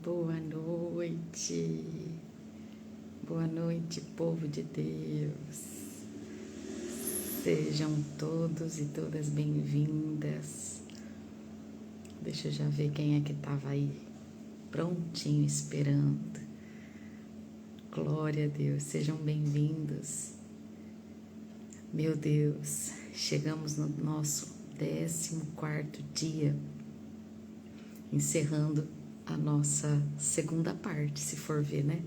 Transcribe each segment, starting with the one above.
Boa noite, povo de Deus. Sejam todos e todas bem-vindas. Deixa eu já ver quem é que estava aí, prontinho, esperando. Glória a Deus, sejam bem-vindos. Meu Deus, chegamos no nosso 14º dia, encerrando a nossa segunda parte, se for ver, né?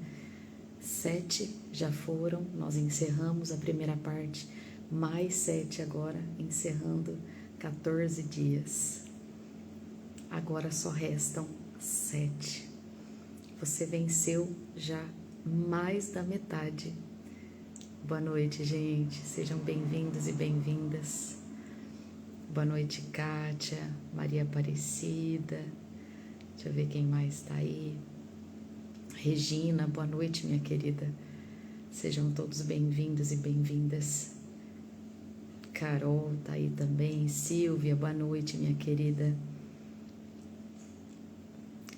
7 já foram, nós encerramos a primeira parte, mais 7 agora, encerrando 14 dias. Agora só restam 7. Você venceu já mais da metade. Boa noite, gente. Sejam bem-vindos e bem-vindas. Boa noite, Kátia, Maria Aparecida. Deixa eu ver quem mais está aí. Regina, boa noite, minha querida. Sejam todos bem-vindos e bem-vindas. Carol está aí também. Silvia, boa noite, minha querida.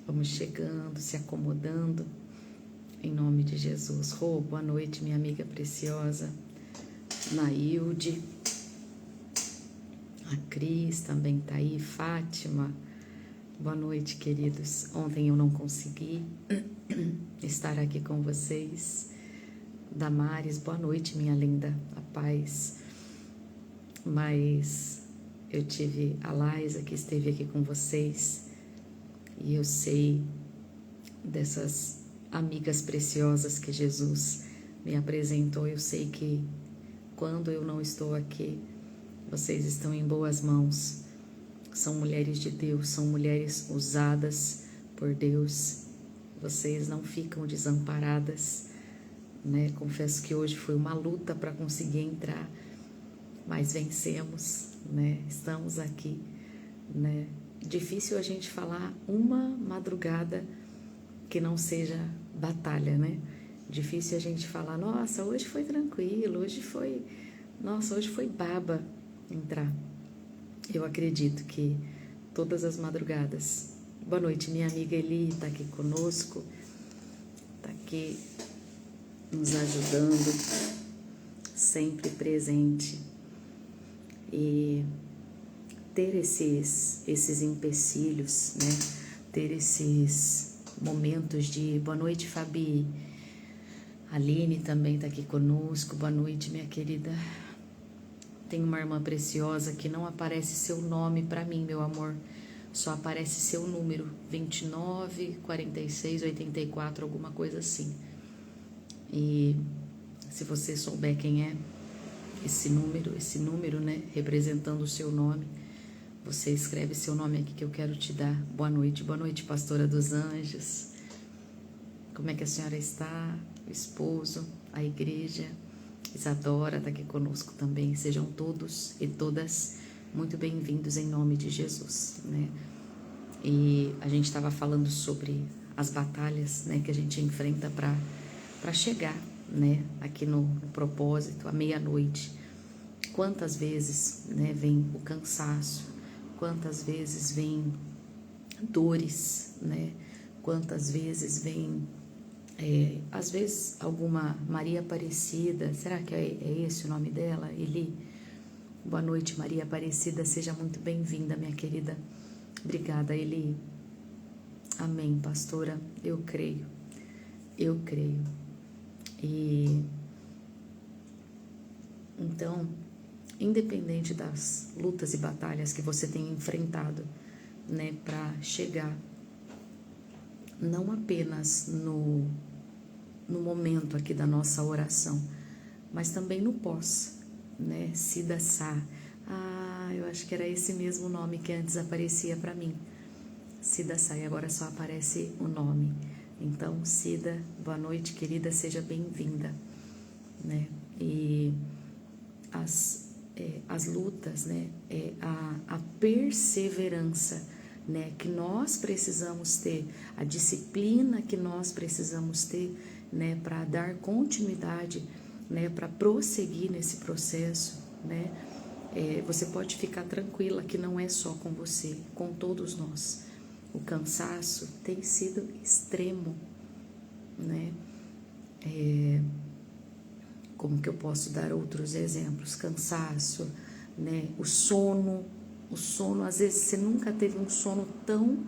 Vamos chegando, se acomodando. Em nome de Jesus. Rô, boa noite, minha amiga preciosa. Nailde. A Cris também está aí. Fátima. Boa noite, queridos. Ontem eu não consegui estar aqui com vocês. Damares, boa noite, minha linda. A paz. Mas eu tive a Laisa que esteve aqui com vocês. E eu sei dessas amigas preciosas que Jesus me apresentou. Eu sei que quando eu não estou aqui, vocês estão em boas mãos. São mulheres de Deus, são mulheres usadas por Deus. Vocês não ficam desamparadas, né? Confesso que hoje foi uma luta para conseguir entrar, mas vencemos, né? Estamos aqui, né? Difícil a gente falar uma madrugada que não seja batalha, né? Difícil a gente falar, nossa, hoje foi tranquilo, hoje foi baba entrar. Eu acredito que todas as madrugadas. Boa noite, minha amiga Eli está aqui conosco, está aqui nos ajudando, sempre presente. E ter esses empecilhos, né? Ter esses momentos de boa noite, Fabi. Aline também está aqui conosco. Boa noite, minha querida. Tem uma irmã preciosa que não aparece seu nome para mim, meu amor. Só aparece seu número, 29, 46, 84, alguma coisa assim. E se você souber quem é esse número, né, representando o seu nome, você escreve seu nome aqui que eu quero te dar. Boa noite, pastora dos anjos. Como é que a senhora está? O esposo, a igreja. Isadora está aqui conosco também. Sejam todos e todas muito bem-vindos em nome de Jesus, né? E a gente estava falando sobre as batalhas, né, que a gente enfrenta para chegar, né, aqui no propósito, à meia-noite. Quantas vezes, né, vem o cansaço, quantas vezes vem dores, né? Quantas vezes vem às vezes alguma Maria Aparecida, será que é esse o nome dela? Eli, boa noite, Maria Aparecida, seja muito bem-vinda, minha querida. Obrigada, Eli. Amém, pastora, eu creio. E então, independente das lutas e batalhas que você tem enfrentado, né, para chegar não apenas no momento aqui da nossa oração, mas também no pós, né? Cida Sá. Eu acho que era esse mesmo nome que antes aparecia para mim. Cida Sá, e agora só aparece o nome. Então, Cida, boa noite, querida, seja bem-vinda, né? E as lutas, né? A perseverança, né, que nós precisamos ter, a disciplina que nós precisamos ter, né, para dar continuidade, né, para prosseguir nesse processo, né? Você pode ficar tranquila que não é só com você, com todos nós, o cansaço tem sido extremo, né? Como que eu posso dar outros exemplos? Cansaço, né? O sono, às vezes você nunca teve um sono tão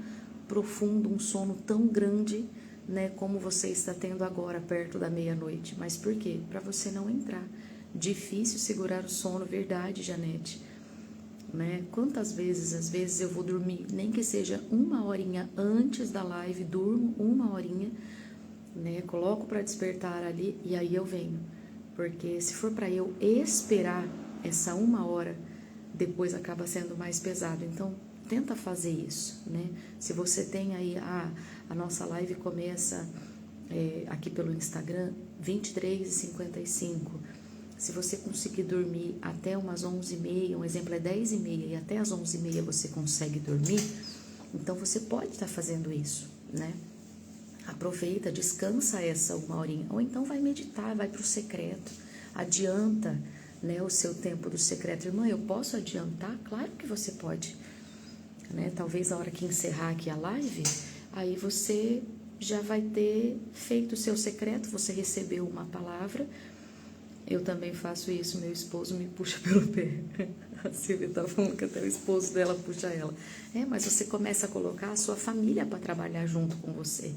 profundo, um sono tão grande, né, como você está tendo agora, perto da meia-noite. Mas por quê? Para você não entrar. Difícil segurar o sono, verdade, Janete, né? Quantas vezes, às vezes eu vou dormir, nem que seja 1 horinha antes da live, durmo 1 horinha, né? Coloco para despertar ali e aí eu venho. Porque se for para eu esperar essa 1 hora, depois acaba sendo mais pesado. Então, tenta fazer isso, né? Se você tem aí, a nossa live começa aqui pelo Instagram, 23h55. Se você conseguir dormir até umas 11h30, um exemplo é 10h30 e até as 11h30 você consegue dormir, então você pode estar fazendo isso, né? Aproveita, descansa essa 1 horinha, ou então vai meditar, vai para o secreto, adianta, né, o seu tempo do secreto. Irmã, eu posso adiantar? Claro que você pode, né? Talvez a hora que encerrar aqui a live, aí você já vai ter feito o seu secreto, você recebeu uma palavra. Eu também faço isso, meu esposo me puxa pelo pé. A Silvia está falando que até o esposo dela puxa ela. Mas você começa a colocar a sua família para trabalhar junto com você,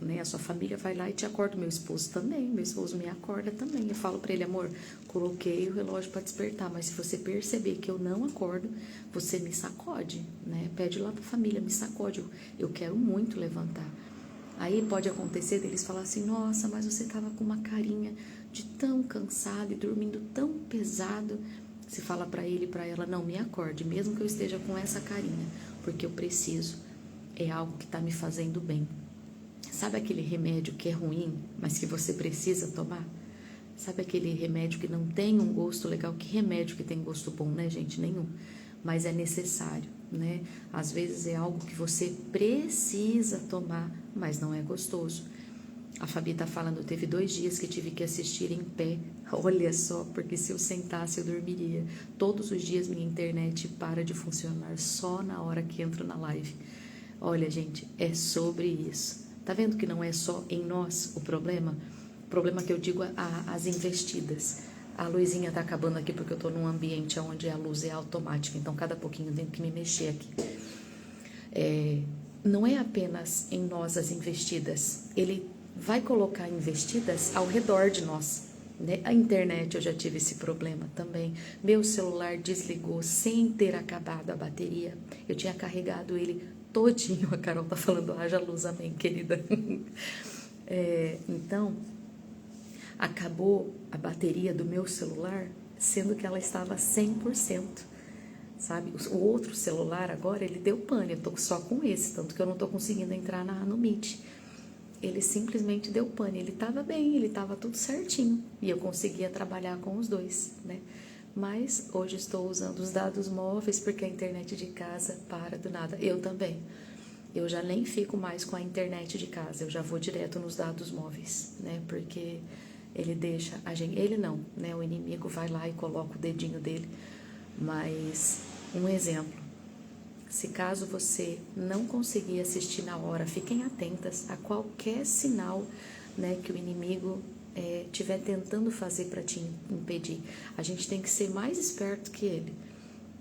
né? A sua família vai lá e te acorda. Meu esposo também, meu esposo me acorda também. Eu falo para ele, amor, coloquei o relógio para despertar, mas se você perceber que eu não acordo, você me sacode, né? Pede lá para a família, me sacode, eu quero muito levantar. Aí pode acontecer deles falar assim, nossa, mas você estava com uma carinha de tão cansado e dormindo tão pesado. Você fala para ele e para ela, não, me acorde, mesmo que eu esteja com essa carinha, porque eu preciso, é algo que está me fazendo bem. Sabe aquele remédio que é ruim, mas que você precisa tomar? Sabe aquele remédio que não tem um gosto legal? Que remédio que tem gosto bom, né, gente? Nenhum. Mas é necessário, né? Às vezes é algo que você precisa tomar, mas não é gostoso. A Fabi tá falando, teve 2 dias que tive que assistir em pé. Olha só, porque se eu sentasse eu dormiria. Todos os dias minha internet para de funcionar só na hora que entro na live. Olha, gente, é sobre isso. Tá vendo que não é só em nós o problema? O problema que eu digo as investidas. A luzinha tá acabando aqui porque eu tô num ambiente onde a luz é automática, então cada pouquinho eu tenho que me mexer aqui. Não é apenas em nós as investidas, ele vai colocar investidas ao redor de nós, né? A internet, eu já tive esse problema também. Meu celular desligou sem ter acabado a bateria. Eu tinha carregado ele todinho. A Carol tá falando, haja luz, amém, querida. Então, acabou a bateria do meu celular, sendo que ela estava 100%. Sabe? O outro celular agora, ele deu pane, eu tô só com esse, tanto que eu não tô conseguindo entrar no Meet. Ele simplesmente deu pane, ele estava bem, ele estava tudo certinho, e eu conseguia trabalhar com os dois, né? Mas hoje estou usando os dados móveis, porque a internet de casa para do nada. Eu também. Eu já nem fico mais com a internet de casa, eu já vou direto nos dados móveis, né? Porque ele deixa a gente, ele não, né? O inimigo vai lá e coloca o dedinho dele. Mas um exemplo, se caso você não conseguir assistir na hora, fiquem atentas a qualquer sinal, né, que o inimigo estiver tentando fazer para te impedir. A gente tem que ser mais esperto que ele,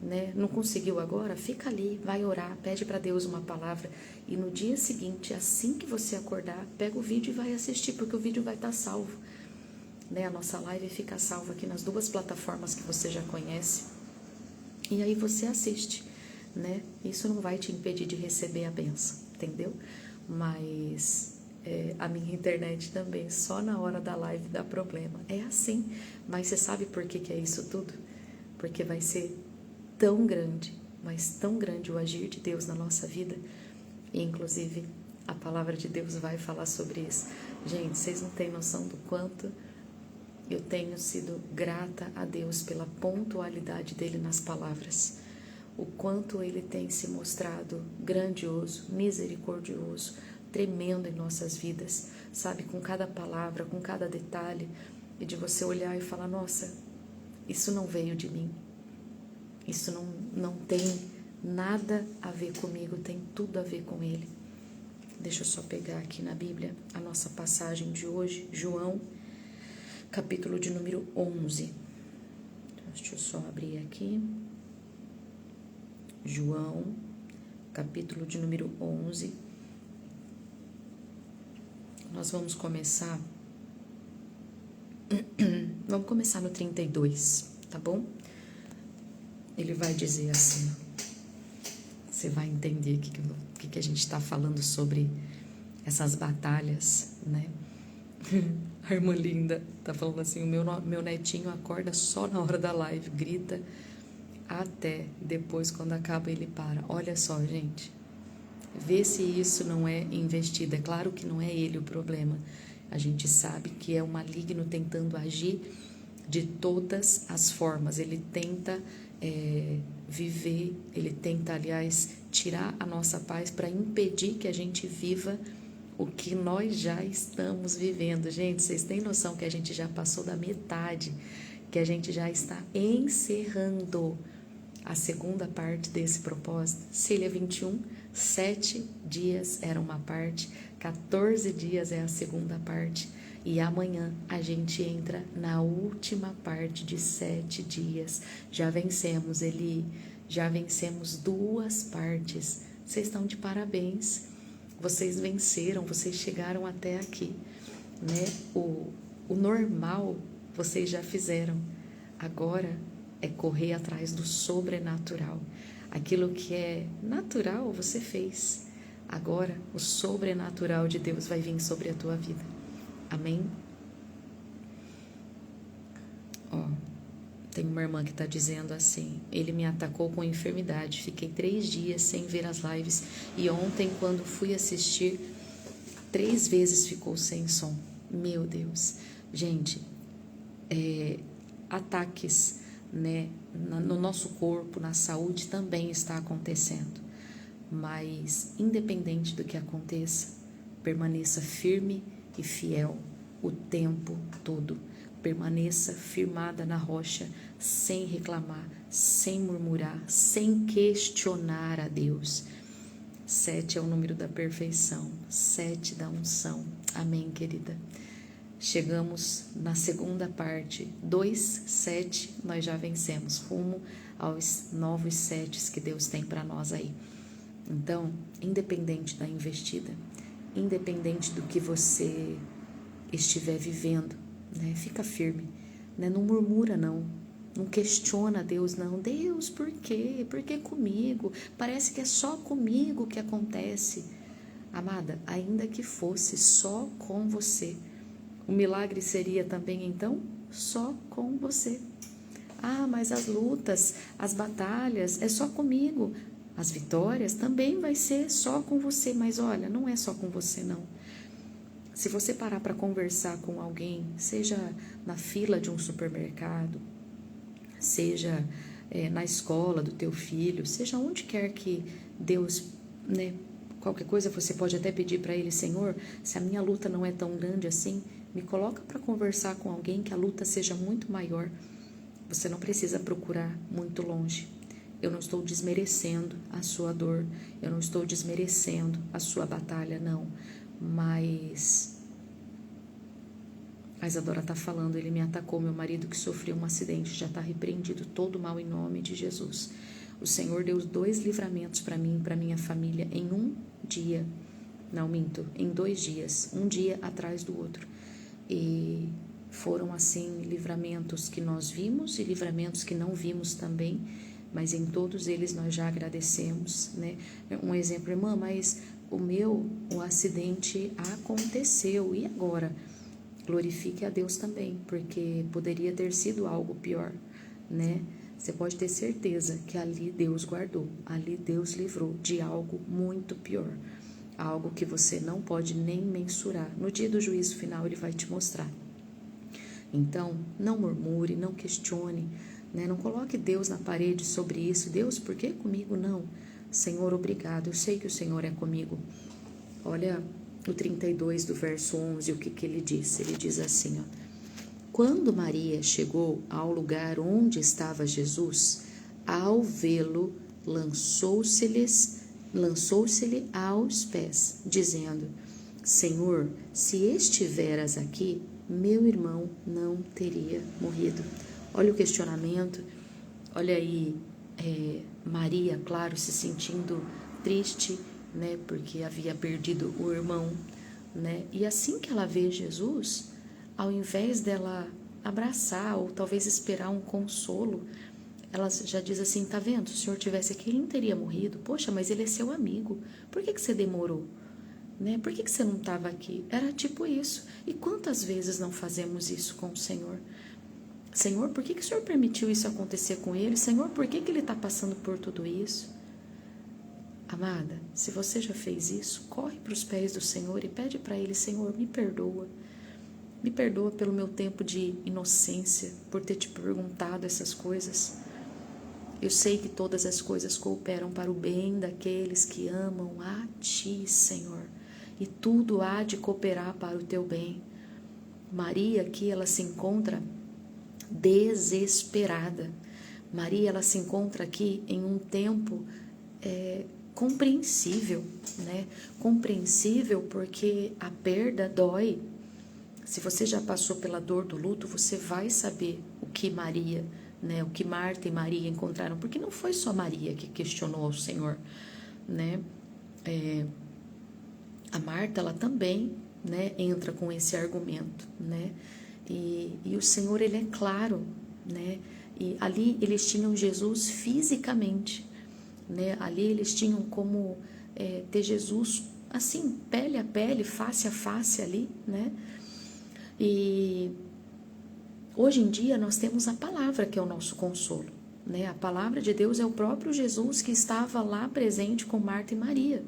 né? Não conseguiu agora? Fica ali, vai orar, pede para Deus uma palavra e no dia seguinte, assim que você acordar, pega o vídeo e vai assistir, porque o vídeo vai estar salvo, né? A nossa live fica salva aqui nas 2 plataformas que você já conhece. E aí você assiste, né? Isso não vai te impedir de receber a bênção, entendeu? Mas a minha internet também, só na hora da live dá problema. É assim, mas você sabe por que é isso tudo? Porque vai ser tão grande, mas tão grande o agir de Deus na nossa vida. E, inclusive, a palavra de Deus vai falar sobre isso. Gente, vocês não têm noção do quanto eu tenho sido grata a Deus pela pontualidade dele nas palavras. O quanto ele tem se mostrado grandioso, misericordioso, tremendo em nossas vidas, sabe? Com cada palavra, com cada detalhe, e de você olhar e falar, nossa, isso não veio de mim. Isso não tem nada a ver comigo, tem tudo a ver com ele. Deixa eu só pegar aqui na Bíblia a nossa passagem de hoje, João, capítulo de número 11. Deixa eu só abrir aqui. João, capítulo de número 11. Nós vamos começar no 32, tá bom? Ele vai dizer assim, você vai entender o que a gente está falando sobre essas batalhas, né? A irmã Linda tá falando assim, o meu netinho acorda só na hora da live, grita até depois, quando acaba ele para. Olha só, gente, vê se isso não é investido. É claro que não é ele o problema, a gente sabe que é o maligno tentando agir de todas as formas. Ele tenta viver, ele tenta, aliás, tirar a nossa paz para impedir que a gente viva o que nós já estamos vivendo. Gente, vocês têm noção que a gente já passou da metade, que a gente já está encerrando a segunda parte desse propósito? Cília 21, 7 dias era uma parte, 14 dias é a segunda parte, e amanhã a gente entra na última parte de 7 dias. Já vencemos, Eli, já vencemos 2 partes. Vocês estão de parabéns, vocês venceram, vocês chegaram até aqui, né? O normal vocês já fizeram, agora é correr atrás do sobrenatural. Aquilo que é natural você fez, agora o sobrenatural de Deus vai vir sobre a tua vida. Amém? Ó, tem uma irmã que está dizendo assim, ele me atacou com enfermidade, fiquei 3 dias sem ver as lives e ontem quando fui assistir 3 vezes ficou sem som. Meu Deus, gente, ataques, né, no nosso corpo, na saúde também está acontecendo, mas independente do que aconteça, permaneça firme e fiel o tempo todo. Permaneça firmada na rocha, sem reclamar, sem murmurar, sem questionar a Deus. 7 é o número da perfeição, 7 da unção. Amém, querida? Chegamos na segunda parte, 2, 7, nós já vencemos, rumo aos novos 7 que Deus tem para nós aí. Então, independente da investida, independente do que você estiver vivendo, né, fica firme, né, não murmura não questiona Deus não. Deus, por quê? Por que comigo? Parece que é só comigo que acontece. Amada, ainda que fosse só com você, o milagre seria também então só com você. Ah, mas as lutas, as batalhas, é só comigo. As vitórias também vai ser só com você, mas olha, não é só com você não. Se você parar para conversar com alguém, seja na fila de um supermercado, seja na escola do teu filho, seja onde quer que Deus, né, qualquer coisa você pode até pedir para Ele, Senhor, se a minha luta não é tão grande assim, me coloca para conversar com alguém que a luta seja muito maior. Você não precisa procurar muito longe. Eu não estou desmerecendo a sua dor, eu não estou desmerecendo a sua batalha, não. Mas a Isadora está falando, ele me atacou, meu marido que sofreu um acidente, já está repreendido todo o mal em nome de Jesus. O Senhor deu 2 livramentos para mim e para minha família em um dia. Não, minto, em 2 dias, um dia atrás do outro. E foram assim livramentos que nós vimos e livramentos que não vimos também, mas em todos eles nós já agradecemos, né? Um exemplo, irmã, mas o acidente aconteceu, e agora? Glorifique a Deus também, porque poderia ter sido algo pior, né? Você pode ter certeza que ali Deus guardou, ali Deus livrou de algo muito pior, algo que você não pode nem mensurar. No dia do juízo final Ele vai te mostrar. Então, não murmure, não questione, né? Não coloque Deus na parede sobre isso. Deus, por que comigo? Não. Senhor, obrigado, eu sei que o Senhor é comigo. Olha o 32 do verso 11, o que ele diz? Ele diz assim, ó: quando Maria chegou ao lugar onde estava Jesus, ao vê-lo, lançou-se-lhe aos pés, dizendo: Senhor, se estiveras aqui, meu irmão não teria morrido. Olha o questionamento, olha aí, Maria, claro, se sentindo triste, né, porque havia perdido o irmão, né, e assim que ela vê Jesus, ao invés dela abraçar ou talvez esperar um consolo, ela já diz assim: tá vendo, se o senhor tivesse aqui, ele não teria morrido. Poxa, mas ele é seu amigo, por que você demorou? Né? Por que você não estava aqui? Era tipo isso. E quantas vezes não fazemos isso com o Senhor? Senhor, por que o Senhor permitiu isso acontecer com ele? Senhor, por que ele está passando por tudo isso? Amada, se você já fez isso, corre para os pés do Senhor e pede para ele: Senhor, me perdoa. Me perdoa pelo meu tempo de inocência, por ter te perguntado essas coisas. Eu sei que todas as coisas cooperam para o bem daqueles que amam a Ti, Senhor. E tudo há de cooperar para o Teu bem. Maria aqui, ela se encontra desesperada. Maria, ela se encontra aqui em um tempo compreensível, né? Compreensível porque a perda dói. Se você já passou pela dor do luto, você vai saber o que Maria, né, o que Marta e Maria encontraram, porque não foi só Maria que questionou ao Senhor, né? A Marta, ela também, né, entra com esse argumento, né? E o Senhor, ele é claro, né? E ali eles tinham Jesus fisicamente, né? Ali eles tinham como ter Jesus assim, pele a pele, face a face ali, né? E hoje em dia nós temos a palavra que é o nosso consolo, né? A palavra de Deus é o próprio Jesus que estava lá presente com Marta e Maria.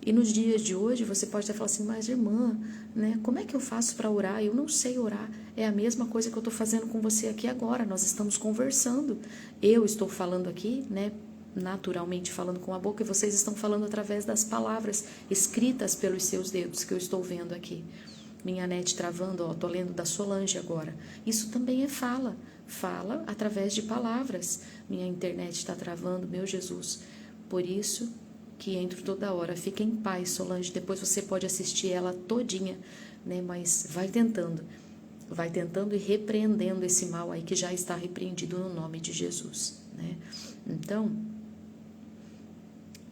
E nos dias de hoje você pode até falar assim: mas irmã, né, como é que eu faço para orar? Eu não sei orar. É a mesma coisa que eu estou fazendo com você aqui agora. Nós estamos conversando. Eu estou falando aqui, né, naturalmente falando com a boca, e vocês estão falando através das palavras escritas pelos seus dedos que eu estou vendo aqui. Minha net travando, ó, tô lendo da Solange agora. Isso também é fala. Fala através de palavras. Minha internet está travando, meu Jesus. Por isso que entro toda hora. Fica em paz, Solange. Depois você pode assistir ela todinha, né? Mas vai tentando e repreendendo esse mal aí que já está repreendido no nome de Jesus, né? Então,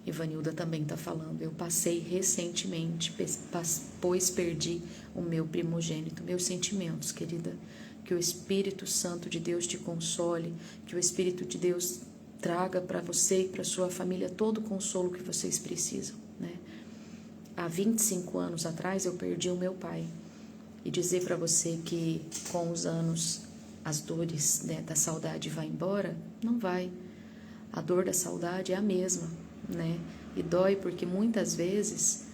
Ivanilda também está falando: eu passei recentemente, pois perdi o meu primogênito. Meus sentimentos, querida. Que o Espírito Santo de Deus te console, que o Espírito de Deus traga para você e para sua família todo o consolo que vocês precisam, né? Há 25 anos atrás eu perdi o meu pai. E dizer para você que com os anos as dores, né, da saudade vai embora, não vai. A dor da saudade é a mesma, né? E dói porque muitas vezes,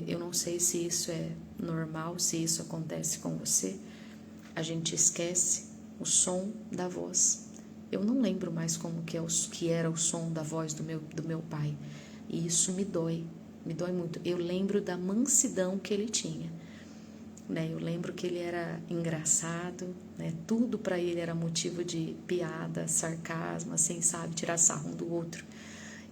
eu não sei se isso é normal, se isso acontece com você, a gente esquece o som da voz. Eu não lembro mais como que era o som da voz do meu pai. E isso me dói muito. Eu lembro da mansidão que ele tinha, né? Eu lembro que ele era engraçado, né? Tudo para ele era motivo de piada, sarcasmo, assim, sabe? Tirar sarro um do outro.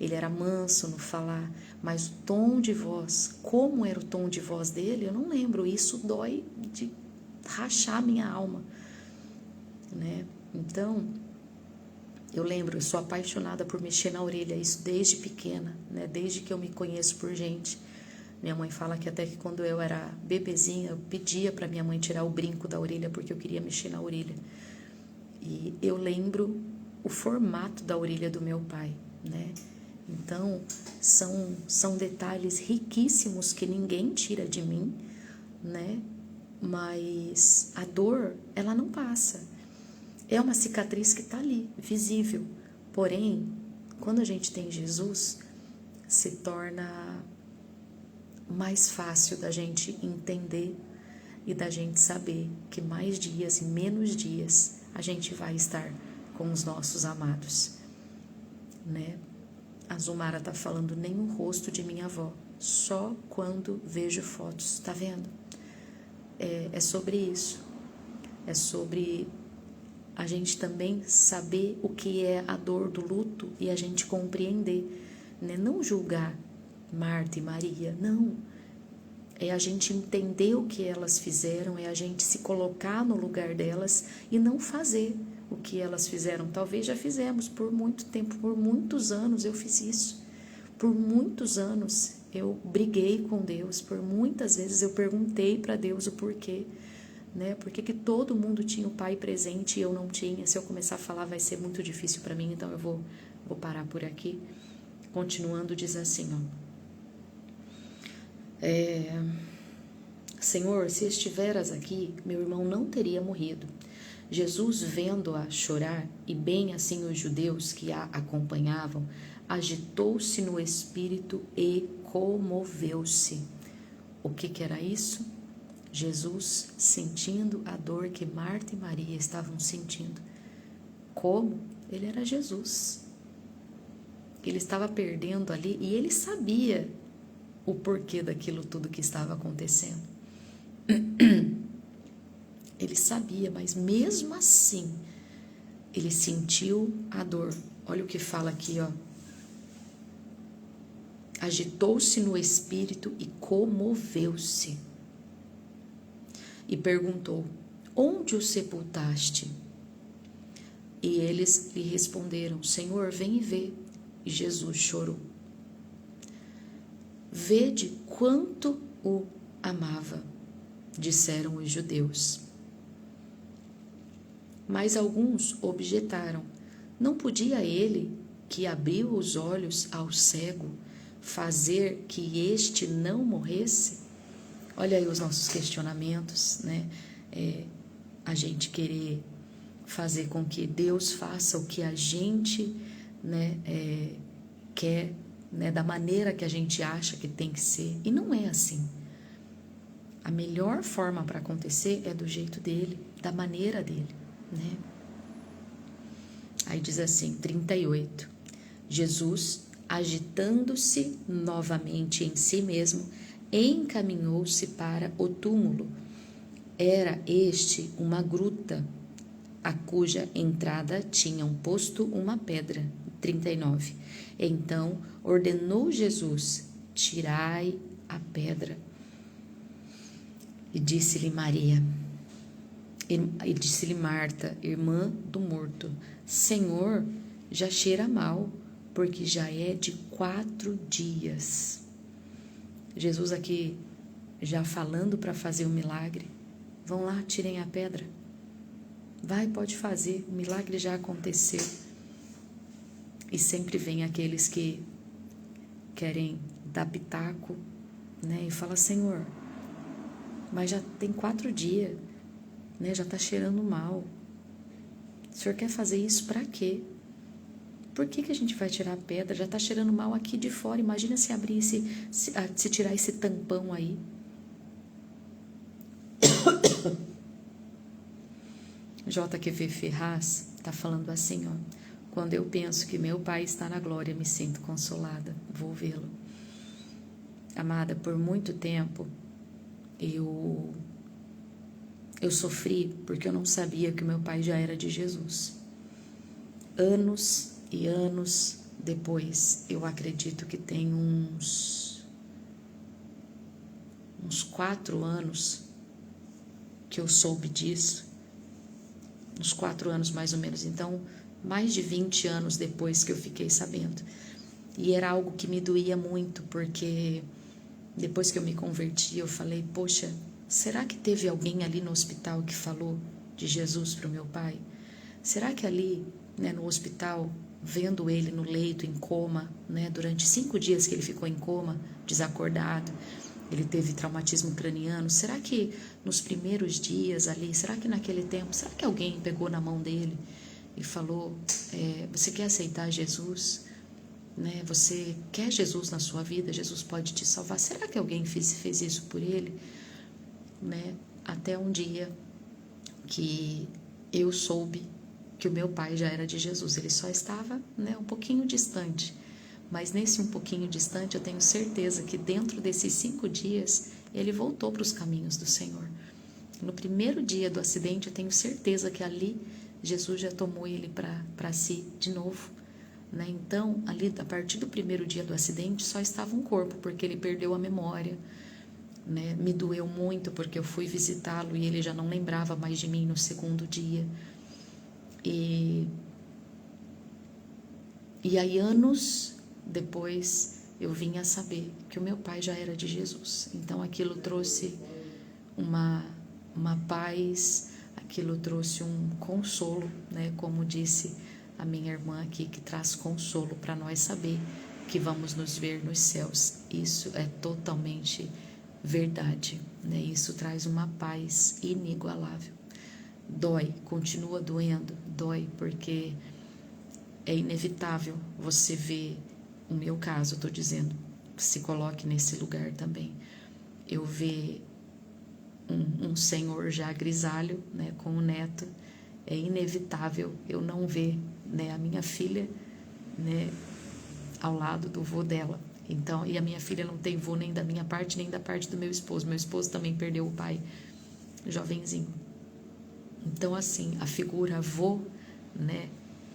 Ele era manso no falar, mas o tom de voz, como era o tom de voz dele, eu não lembro. Isso dói de rachar minha alma, né? Então, eu lembro, eu sou apaixonada por mexer na orelha, isso desde pequena, né? Desde que eu me conheço por gente. Minha mãe fala que até que quando eu era bebezinha, eu pedia para minha mãe tirar o brinco da orelha porque eu queria mexer na orelha. E eu lembro o formato da orelha do meu pai, né? Então, são detalhes riquíssimos que ninguém tira de mim, né? Mas a dor, ela não passa. É uma cicatriz que está ali, visível. Porém, quando a gente tem Jesus, se torna mais fácil da gente entender e da gente saber que mais dias e menos dias a gente vai estar com os nossos amados, né? A Zumara está falando: nem o rosto de minha avó, só quando vejo fotos. Tá vendo? É sobre isso. É sobre a gente também saber o que é a dor do luto e a gente compreender, né? Não julgar Marta e Maria, não. É a gente entender o que elas fizeram, é a gente se colocar no lugar delas e não fazer o que elas fizeram. Talvez já fizemos por muito tempo, por muitos anos eu fiz isso. Por muitos anos eu briguei com Deus, por muitas vezes eu perguntei para Deus o porquê, né? Por que todo mundo tinha o pai presente e eu não tinha? Se eu começar a falar vai ser muito difícil para mim, então eu vou parar por aqui. Continuando, diz assim, ó. Senhor, se estiveras aqui, meu irmão não teria morrido. Jesus, vendo-a chorar, e bem assim os judeus que a acompanhavam, agitou-se no espírito e comoveu-se. O que era isso? Jesus sentindo a dor que Marta e Maria estavam sentindo. Como? Ele era Jesus. Ele estava perdendo ali e ele sabia o porquê daquilo tudo que estava acontecendo. Ele sabia, mas mesmo assim, ele sentiu a dor. Olha o que fala aqui, ó. Agitou-se no espírito e comoveu-se. E perguntou: onde o sepultaste? E eles lhe responderam: Senhor, vem e vê. E Jesus chorou. Vede quanto o amava, disseram os judeus. Mas alguns objetaram: não podia ele, que abriu os olhos ao cego, fazer que este não morresse? Olha aí os nossos questionamentos, né? A gente querer fazer com que Deus faça o que a gente, né, quer, né, da maneira que a gente acha que tem que ser. E não é assim. A melhor forma para acontecer é do jeito dele, da maneira dele, né? Aí diz assim, 38. Jesus, agitando-se novamente em si mesmo, encaminhou-se para o túmulo. Era este uma gruta, a cuja entrada tinham posto uma pedra. 39. Então ordenou Jesus: tirai a pedra. E disse-lhe Marta, irmã do morto: Senhor, já cheira mal, porque já é de 4 dias. Jesus aqui já falando para fazer o milagre. Vão lá, tirem a pedra. Vai, pode fazer, o milagre já aconteceu. E sempre vem aqueles que querem dar pitaco, né? E fala: Senhor, mas já tem 4 dias, né? Já está cheirando mal. O Senhor quer fazer isso para quê? Por que a gente vai tirar a pedra? Já está cheirando mal aqui de fora. Imagina se abrir se tirar esse tampão aí. J.Q.V. Ferraz está falando assim, ó. Quando eu penso que meu Pai está na glória, me sinto consolada. Vou vê-lo. Amada, por muito tempo eu sofri porque eu não sabia que o meu Pai já era de Jesus. Anos e anos depois, eu acredito que tem uns 4 anos que eu soube disso. Uns 4 anos mais ou menos. Então, mais de 20 anos depois que eu fiquei sabendo. E era algo que me doía muito, porque depois que eu me converti, eu falei: poxa, será que teve alguém ali no hospital que falou de Jesus para o meu pai? Será que ali, né, no hospital, vendo ele no leito, em coma, né, durante 5 dias que ele ficou em coma, desacordado, ele teve traumatismo craniano, será que nos primeiros dias ali, será que naquele tempo, será que alguém pegou na mão dele e falou: você quer aceitar Jesus? Né? Você quer Jesus na sua vida? Jesus pode te salvar. Será que alguém fez isso por ele? Né? Até um dia que eu soube que o meu pai já era de Jesus. Ele só estava, né, um pouquinho distante. Mas nesse um pouquinho distante, eu tenho certeza que dentro desses 5 dias, ele voltou para os caminhos do Senhor. No primeiro dia do acidente, eu tenho certeza que ali, Jesus já tomou ele para si de novo, né? Então, ali, a partir do primeiro dia do acidente, só estava um corpo, porque ele perdeu a memória, né? Me doeu muito, porque eu fui visitá-lo e ele já não lembrava mais de mim no segundo dia. E aí, anos depois, eu vim a saber que o meu pai já era de Jesus. Então, aquilo trouxe uma paz, aquilo trouxe um consolo, né? Como disse a minha irmã aqui, que traz consolo para nós saber que vamos nos ver nos céus. Isso é totalmente verdade, né? Isso traz uma paz inigualável. Dói, continua doendo, dói, porque é inevitável você ver, o meu caso, estou dizendo, se coloque nesse lugar também. Eu ver um senhor já grisalho, né, com um neto, é inevitável eu não ver, né, a minha filha, né, ao lado do vô dela. Então, e a minha filha não tem vô nem da minha parte, nem da parte do meu esposo. Meu esposo também perdeu o pai jovenzinho. Então, assim, a figura vô, né,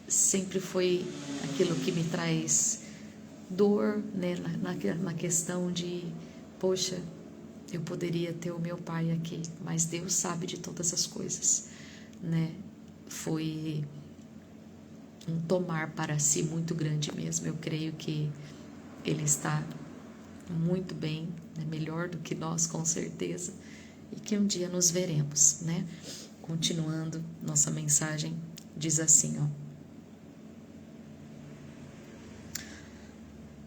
sempre foi aquilo que me traz dor, né, na questão de, poxa, eu poderia ter o meu pai aqui, mas Deus sabe de todas as coisas, né? Foi um tomar para si muito grande mesmo. Eu creio que ele está muito bem, né? Melhor do que nós, com certeza, e que um dia nos veremos, né? Continuando, nossa mensagem diz assim, ó: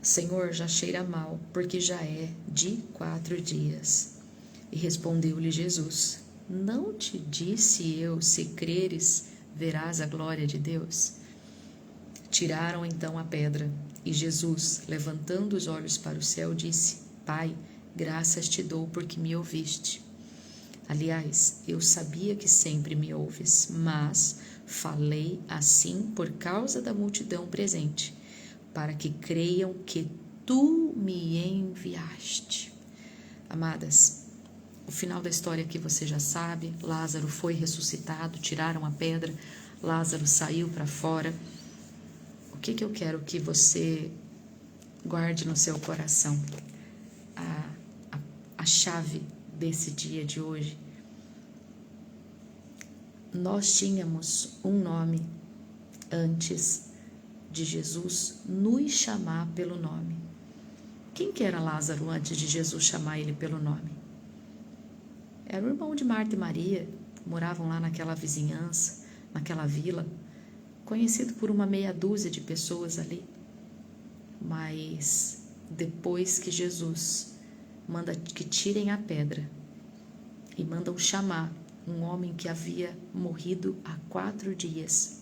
Senhor, já cheira mal, porque já é de 4 dias. E respondeu-lhe Jesus: Não te disse eu, se creres, verás a glória de Deus? Tiraram então a pedra, e Jesus, levantando os olhos para o céu, disse: Pai, graças te dou porque me ouviste. Aliás, eu sabia que sempre me ouves, mas falei assim por causa da multidão presente, para que creiam que tu me enviaste. Amadas, o final da história aqui você já sabe. Lázaro foi ressuscitado, tiraram a pedra, Lázaro saiu para fora. O que eu quero que você guarde no seu coração? A chave desse dia de hoje. Nós tínhamos um nome antes de Jesus nos chamar pelo nome. Quem que era Lázaro antes de Jesus chamar ele pelo nome? Era o irmão de Marta e Maria, moravam lá naquela vizinhança, naquela vila, conhecido por uma meia dúzia de pessoas ali. Mas depois que Jesus manda que tirem a pedra e mandam chamar um homem que havia morrido há 4 dias,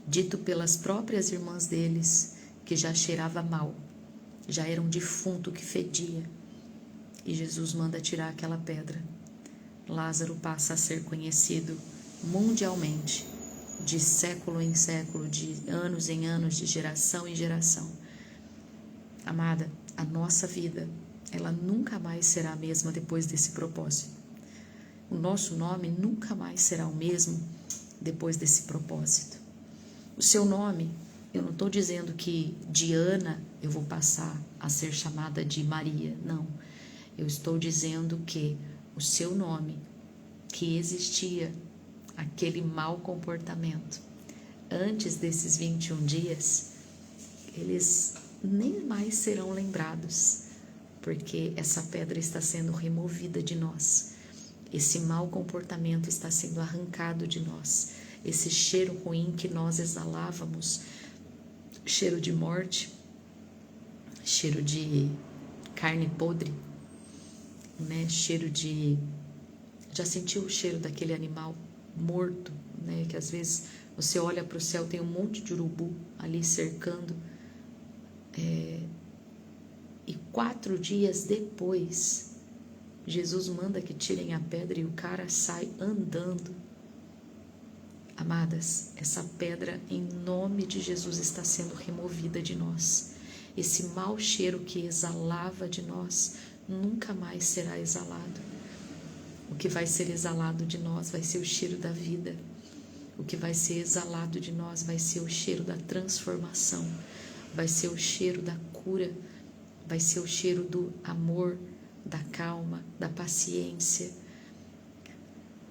dito pelas próprias irmãs deles que já cheirava mal, já era um defunto que fedia, e Jesus manda tirar aquela pedra. Lázaro passa a ser conhecido mundialmente, de século em século, de anos em anos, de geração em geração. Amada, a nossa vida, ela nunca mais será a mesma depois desse propósito. O nosso nome nunca mais será o mesmo depois desse propósito. O seu nome, eu não estou dizendo que de Ana eu vou passar a ser chamada de Maria, não. Eu estou dizendo que o seu nome, que existia aquele mau comportamento antes desses 21 dias, eles nem mais serão lembrados, porque essa pedra está sendo removida de nós. Esse mau comportamento está sendo arrancado de nós. Esse cheiro ruim que nós exalávamos, cheiro de morte, cheiro de carne podre, né? Cheiro de... Já sentiu o cheiro daquele animal morto, né? Que às vezes você olha para o céu, tem um monte de urubu ali cercando. E 4 dias depois, Jesus manda que tirem a pedra e o cara sai andando. Amadas, essa pedra, em nome de Jesus, está sendo removida de nós. Esse mau cheiro que exalava de nós nunca mais será exalado. O que vai ser exalado de nós vai ser o cheiro da vida, O que vai ser exalado de nós vai ser o cheiro da transformação, vai ser o cheiro da cura, vai ser o cheiro do amor, da calma, da paciência,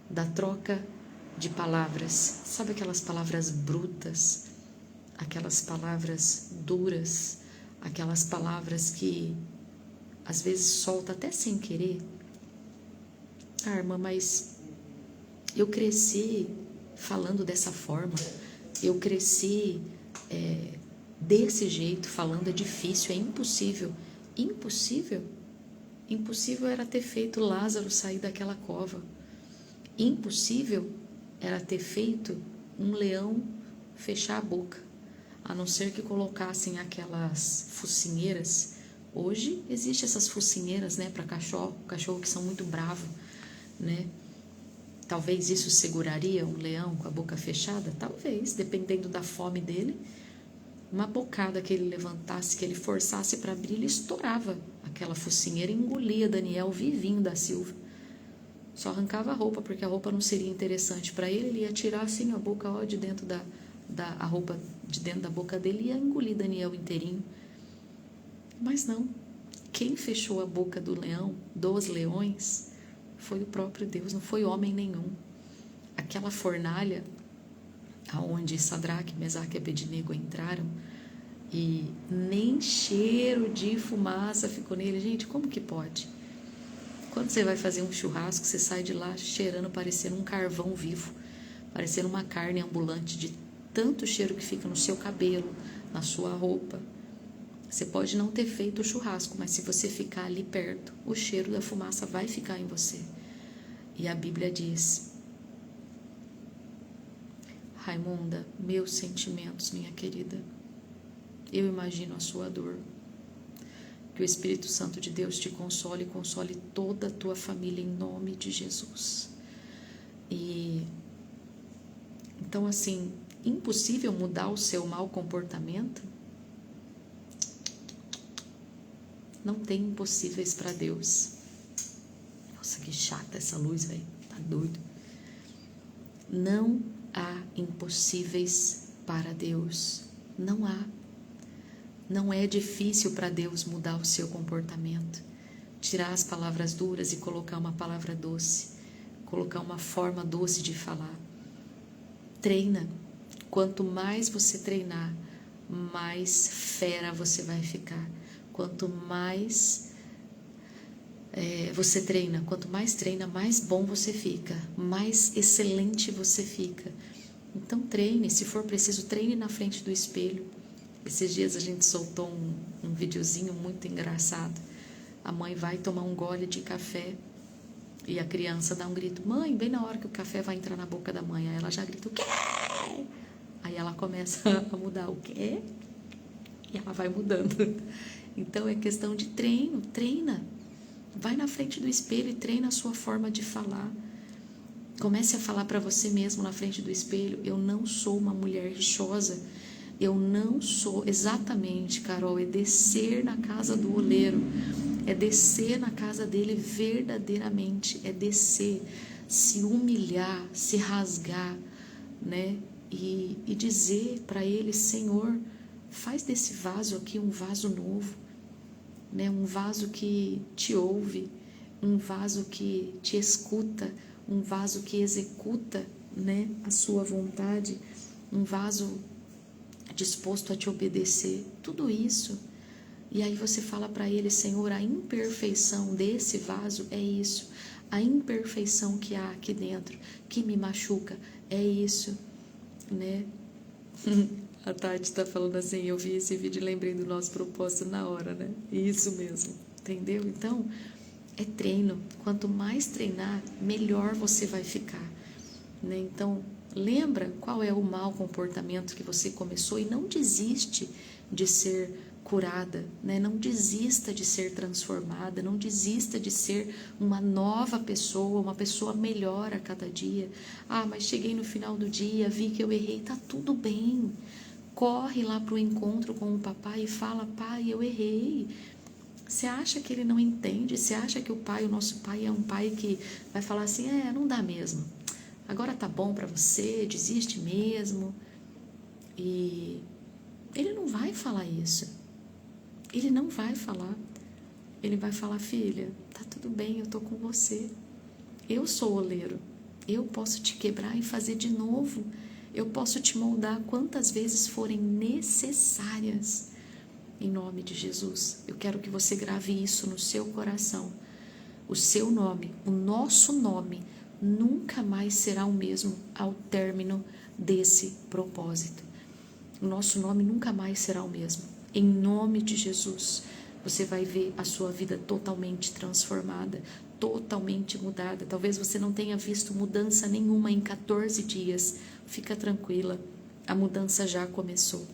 da troca de palavras. Sabe aquelas palavras brutas, aquelas palavras duras, aquelas palavras que às vezes solta até sem querer? Ah, irmã, mas eu cresci falando dessa forma, eu cresci desse jeito, falando, é difícil, é impossível. Impossível? Impossível era ter feito Lázaro sair daquela cova. Impossível era ter feito um leão fechar a boca, a não ser que colocassem aquelas focinheiras. Hoje existe essas focinheiras, né, para cachorro que são muito bravos, né? Talvez isso seguraria um leão com a boca fechada? Talvez, dependendo da fome dele. Uma bocada que ele levantasse, que ele forçasse para abrir, ele estourava aquela focinheira e engolia Daniel vivinho da Silva. Só arrancava a roupa, porque a roupa não seria interessante para ele. Ele ia tirar assim a boca de dentro a roupa de dentro da boca dele e ia engolir Daniel inteirinho. Mas não. Quem fechou a boca do leão, dos leões, foi o próprio Deus, não foi homem nenhum. Aquela fornalha aonde Sadraque, Mesaque e Abednego entraram, e nem cheiro de fumaça ficou nele. Gente, como que pode? Quando você vai fazer um churrasco, você sai de lá cheirando, parecendo um carvão vivo, parecendo uma carne ambulante, de tanto cheiro que fica no seu cabelo, na sua roupa. Você pode não ter feito o churrasco, mas se você ficar ali perto, o cheiro da fumaça vai ficar em você. E a Bíblia diz: Raimunda, meus sentimentos, minha querida, eu imagino a sua dor. Que o Espírito Santo de Deus te console e console toda a tua família em nome de Jesus. E então, assim, impossível mudar o seu mau comportamento? Não tem impossíveis para Deus. Nossa, que chata essa luz, velho. Tá doido. Não há impossíveis para Deus. Não há. Não é difícil para Deus mudar o seu comportamento. Tirar as palavras duras e colocar uma palavra doce. Colocar uma forma doce de falar. Treina. Quanto mais você treinar, mais fera você vai ficar. Quanto mais você treina, quanto mais treina, mais bom você fica, mais excelente você fica. Então treine, se for preciso, treine na frente do espelho. Esses dias a gente soltou um videozinho muito engraçado. A mãe vai tomar um gole de café e a criança dá um grito: mãe, bem na hora que o café vai entrar na boca da mãe. Aí ela já grita: o quê? Aí ela começa a mudar: o quê? E ela vai mudando. Então é questão de treino, treina. Vai na frente do espelho e treina a sua forma de falar. Comece a falar para você mesmo na frente do espelho: eu não sou uma mulher rixosa. Eu não sou. Exatamente, Carol, é descer na casa do oleiro. É descer na casa dele verdadeiramente. É descer, se humilhar, se rasgar, né? E dizer para ele: Senhor, faz desse vaso aqui um vaso novo, né? Um vaso que te ouve, um vaso que te escuta, um vaso que executa, né, a sua vontade, um vaso disposto a te obedecer, tudo isso. E aí você fala para ele: Senhor, a imperfeição desse vaso é isso, a imperfeição que há aqui dentro, que me machuca, é isso, né? A Tati está falando assim: eu vi esse vídeo e lembrei do nosso propósito na hora, né? Isso mesmo, entendeu? Então, é treino. Quanto mais treinar, melhor você vai ficar, né? Então, lembra qual é o mau comportamento que você começou e não desiste de ser curada, né? Não desista de ser transformada, não desista de ser uma nova pessoa, uma pessoa melhor a cada dia. Ah, mas cheguei no final do dia, vi que eu errei. Tá tudo bem. Corre lá para o encontro com o papai e fala: pai, eu errei. Você acha que ele não entende? Você acha que o nosso pai é um pai que vai falar assim: não dá mesmo. Agora tá bom para você, desiste mesmo. E ele não vai falar isso. Ele não vai falar. Ele vai falar: filha, tá tudo bem, eu tô com você. Eu sou o oleiro. Eu posso te quebrar e fazer de novo. Eu posso te moldar quantas vezes forem necessárias. Em nome de Jesus, eu quero que você grave isso no seu coração. O seu nome, o nosso nome, nunca mais será o mesmo ao término desse propósito. O nosso nome nunca mais será o mesmo. Em nome de Jesus, você vai ver a sua vida totalmente transformada, totalmente mudada. Talvez você não tenha visto mudança nenhuma em 14 dias. Fica tranquila, a mudança já começou.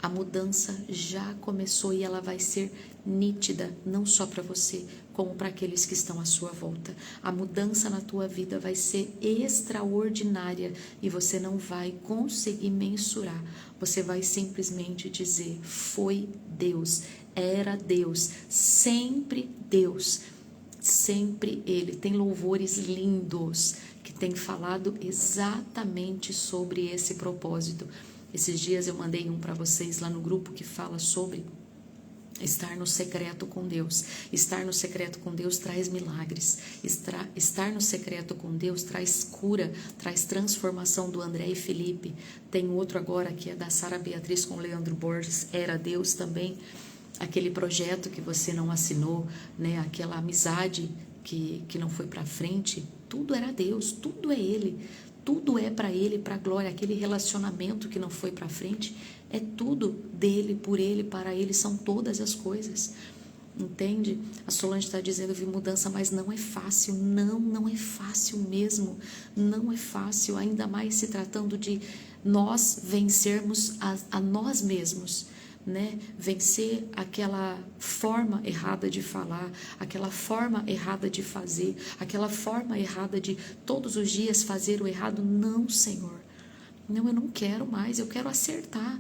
A mudança já começou e ela vai ser nítida, não só para você, como para aqueles que estão à sua volta. A mudança na tua vida vai ser extraordinária e você não vai conseguir mensurar. Você vai simplesmente dizer: foi Deus, era Deus, sempre Deus, sempre Ele. Tem louvores lindos que tem falado exatamente sobre esse propósito. Esses dias eu mandei um para vocês lá no grupo que fala sobre estar no secreto com Deus. Estar no secreto com Deus traz milagres. Estar no secreto com Deus traz cura, traz transformação, do André e Felipe. Tem outro agora que é da Sara Beatriz com Leandro Borges, era Deus também. Aquele projeto que você não assinou, né? Aquela amizade que não foi para frente, tudo era Deus, tudo é Ele. Tudo é para Ele, para a glória. Aquele relacionamento que não foi para frente, é tudo dele, por Ele, para Ele, são todas as coisas. Entende? A Solange está dizendo: eu vi mudança, mas não é fácil. Não é fácil mesmo. Não é fácil, ainda mais se tratando de nós vencermos a nós mesmos. Né? Vencer aquela forma errada de falar, aquela forma errada de fazer, aquela forma errada de todos os dias fazer o errado. Não, Senhor, não, eu não quero mais, eu quero acertar,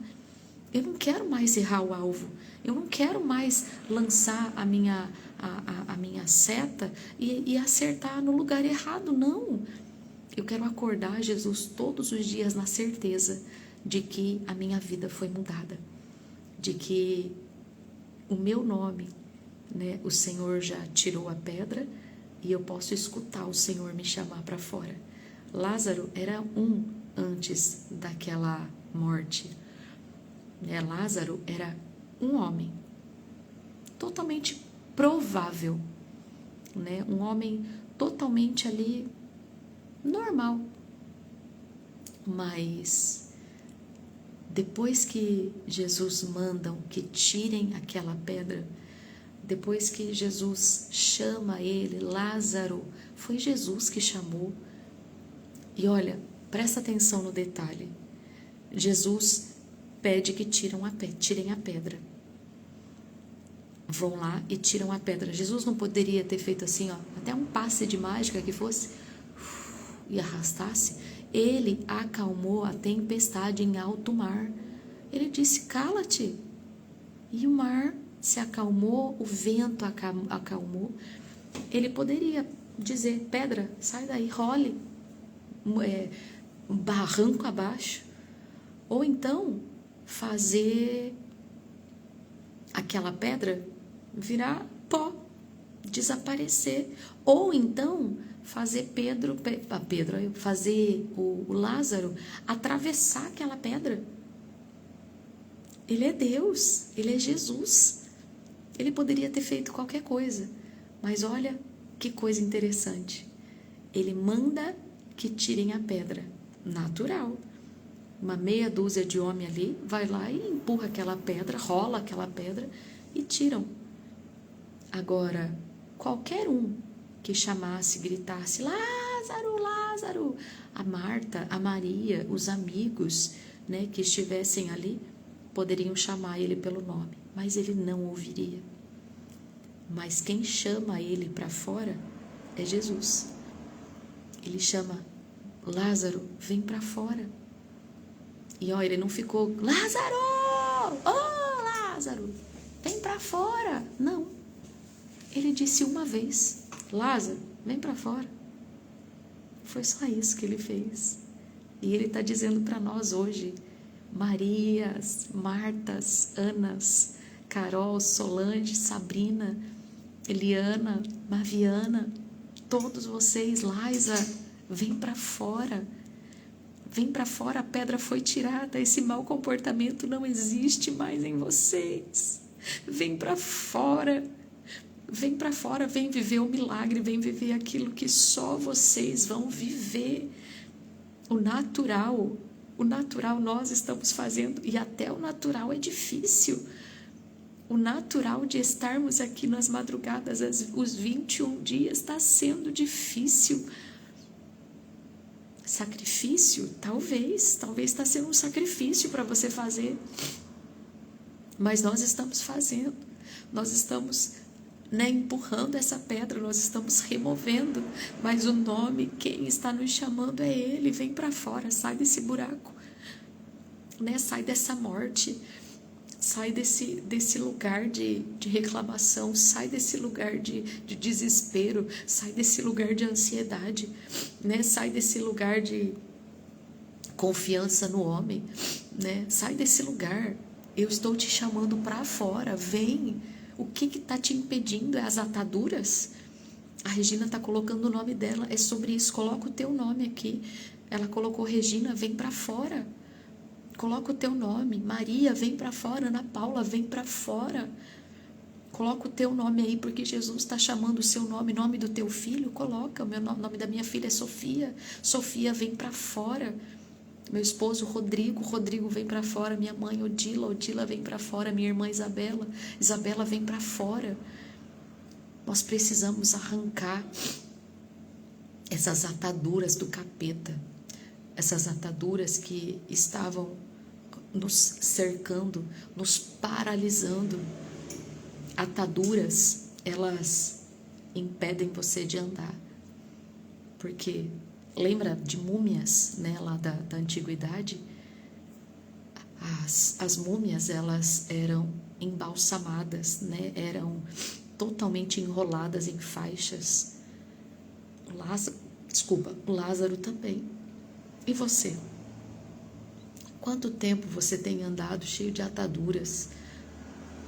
eu não quero mais errar o alvo, eu não quero mais lançar a minha seta e acertar no lugar errado. Não, eu quero acordar, Jesus, todos os dias na certeza de que a minha vida foi mudada, de que o meu nome, né, o Senhor já tirou a pedra e eu posso escutar o Senhor me chamar para fora. Lázaro era um antes daquela morte, né? Lázaro era um homem totalmente provável, né? Um homem totalmente ali normal, mas depois que Jesus manda que tirem aquela pedra, depois que Jesus chama ele, Lázaro, foi Jesus que chamou. E olha, presta atenção no detalhe. Jesus pede que tirem a pedra. Vão lá e tiram a pedra. Jesus não poderia ter feito assim, ó, até um passe de mágica que fosse e arrastasse? Ele acalmou a tempestade em alto mar. Ele disse: cala-te. E o mar se acalmou, o vento acalmou. Ele poderia dizer: pedra, sai daí, role, barranco abaixo. Ou então fazer aquela pedra virar pó, desaparecer. Ou então fazer fazer o Lázaro atravessar aquela pedra. Ele é Deus, ele é Jesus. Ele poderia ter feito qualquer coisa, mas olha que coisa interessante. Ele manda que tirem a pedra, natural. Uma meia dúzia de homens ali vai lá e empurra aquela pedra, rola aquela pedra e tiram. Agora, qualquer um que chamasse, gritasse: Lázaro, Lázaro, a Marta, a Maria, os amigos, né, que estivessem ali, poderiam chamar ele pelo nome, mas ele não ouviria. Mas quem chama ele para fora é Jesus. Ele chama: Lázaro, vem para fora. E ó, ele não ficou: Lázaro, oh Lázaro, vem para fora. Não. Ele disse uma vez: Lázaro, vem para fora. Foi só isso que ele fez. E ele está dizendo para nós hoje: Marias, Martas, Anas, Carol, Solange, Sabrina, Eliana, Maviana, todos vocês, Laisa, vem para fora. Vem para fora, a pedra foi tirada, esse mau comportamento não existe mais em vocês. Vem para fora. Vem para fora, vem viver o milagre, vem viver aquilo que só vocês vão viver. O natural nós estamos fazendo, e até o natural é difícil. O natural de estarmos aqui nas madrugadas, os 21 dias, está sendo difícil. Sacrifício? Talvez está sendo um sacrifício para você fazer. Mas nós estamos fazendo, nós estamos empurrando essa pedra, nós estamos removendo, mas o nome, quem está nos chamando é Ele. Vem para fora, sai desse buraco, sai dessa morte, sai desse lugar de reclamação, sai desse lugar de desespero, sai desse lugar de ansiedade, sai desse lugar de confiança no homem, sai desse lugar. Eu estou te chamando para fora, vem. O que está te impedindo? É as ataduras? A Regina está colocando o nome dela, é sobre isso. Coloca o teu nome aqui. Ela colocou Regina, vem para fora. Coloca o teu nome. Maria, vem para fora. Ana Paula, vem para fora. Coloca o teu nome aí, porque Jesus está chamando o seu nome, nome do teu filho. Coloca, o nome da minha filha é Sofia. Sofia, vem para fora. Meu esposo Rodrigo vem para fora. Minha mãe Odila vem para fora. Minha irmã Isabela vem para fora. Nós precisamos arrancar essas ataduras do capeta, essas ataduras que estavam nos cercando, nos paralisando. Ataduras, elas impedem você de andar, porque lembra de múmias, lá da antiguidade? As múmias, elas eram embalsamadas, eram totalmente enroladas em faixas. O Lázaro também. E você? Quanto tempo você tem andado cheio de ataduras?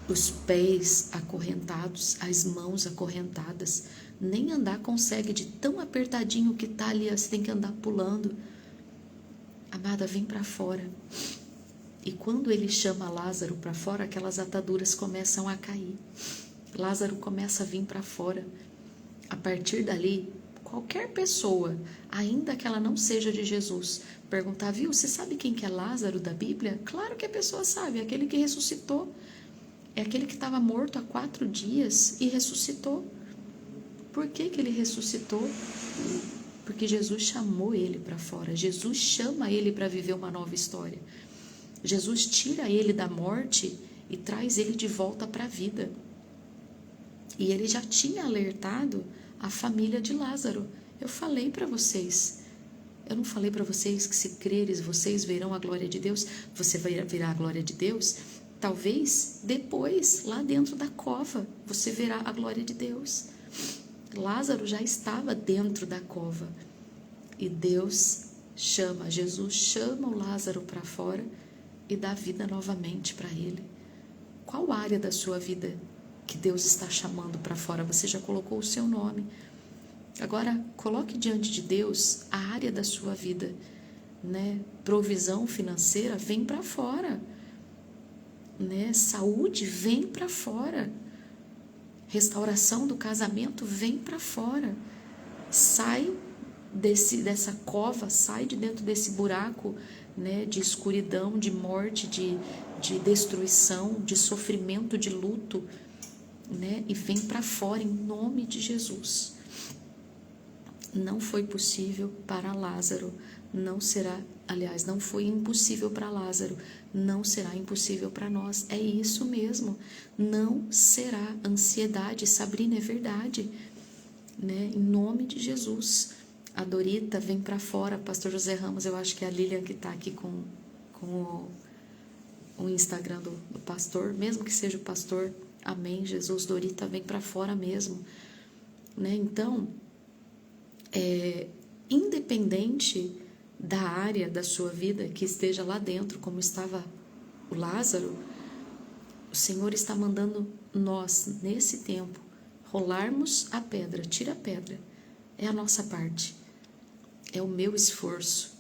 Os pés acorrentados, as mãos acorrentadas, nem andar consegue de tão apertadinho que tá ali, você tem que andar pulando. Amada, vem para fora. E quando ele chama Lázaro para fora, aquelas ataduras começam a cair. Lázaro começa a vir para fora. A partir dali, qualquer pessoa, ainda que ela não seja de Jesus, perguntar: viu, você sabe quem que é Lázaro da Bíblia? Claro que a pessoa sabe, é aquele que ressuscitou. É aquele que estava morto há 4 dias e ressuscitou. Por que ele ressuscitou? Porque Jesus chamou ele para fora. Jesus chama ele para viver uma nova história. Jesus tira ele da morte e traz ele de volta para a vida. E ele já tinha alertado a família de Lázaro. Eu falei para vocês. Eu não falei para vocês que se creres, vocês verão a glória de Deus? Você verá a glória de Deus? Talvez depois, lá dentro da cova, você verá a glória de Deus. Lázaro já estava dentro da cova. E Jesus chama o Lázaro para fora e dá vida novamente para ele. Qual área da sua vida que Deus está chamando para fora? Você já colocou o seu nome. Agora, coloque diante de Deus a área da sua vida, Provisão financeira, vem para fora. Saúde, vem para fora. Restauração do casamento, vem para fora. Sai dessa cova, sai de dentro desse buraco, de escuridão, de morte, de destruição, de sofrimento, de luto, e vem para fora em nome de Jesus. Não foi possível para Lázaro, não foi impossível para Lázaro, não será impossível para nós. É isso mesmo, não será. Ansiedade, Sabrina, é verdade, em nome de Jesus. A Dorita, vem para fora. Pastor José Ramos, eu acho que é a Lilian que está aqui com o Instagram do pastor, mesmo que seja o pastor. Amém, Jesus. Dorita, vem para fora mesmo, Então, independente da área da sua vida que esteja lá dentro, como estava o Lázaro, o Senhor está mandando nós, nesse tempo, rolarmos a pedra. Tira a pedra, é a nossa parte, é o meu esforço